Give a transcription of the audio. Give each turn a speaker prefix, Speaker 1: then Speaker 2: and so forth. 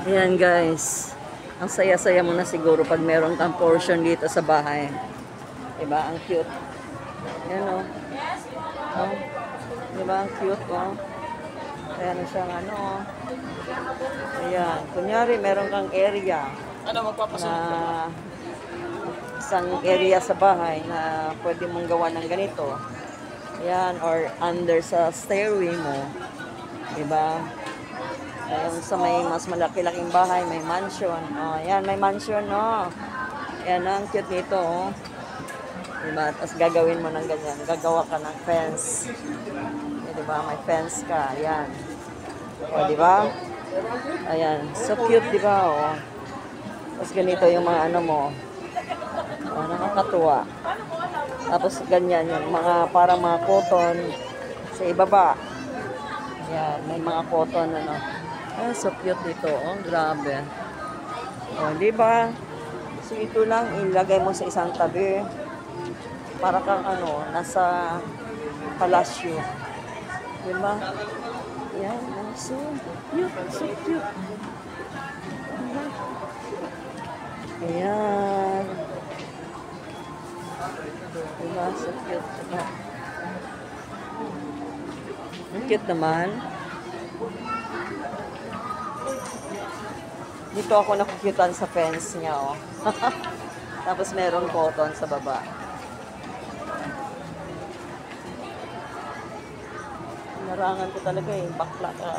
Speaker 1: Ayan guys. Ang saya-saya mo na siguro pag meron kang portion dito sa bahay. Diba? Ang cute. Ayan o. Oh. Diba? Ang cute o. Oh. Ayan siyang ano o. Ayan. Kunyari, meron kang area na isang area sa bahay na pwede mong gawa ng ganito. Ayan. Or under sa stairway mo. Diba? Yung sa may mas malaki-laking bahay, may mansion. Oh, yan, may mansion, no? Yan, ang cute nito, oh. Diba? Tapos gagawin mo ng ganyan. Gagawa ka ng fence. Diba? May fence ka. Ayan. O, diba? Ayan. So cute, diba, oh. Tapos ganito yung mga ano mo. Oh, nakakatuwa. Tapos ganyan, yung mga parang mga cotton sa ibaba. Ayan, may mga cotton, ano. Ah, so cute nito. Oh, grabe. Oh, di ba? So ito lang ilagay mo sa isang tabi para kang ano, nasa palasyo. Di ba? Yan, oh, so cute, so cute. Ayan. Di ba? So cute. Diba? Ang cute naman. Dito ako nakukyutan sa fence niya, oh. Tapos meron cotton sa baba. Narangan ko talaga eh, bakla ka.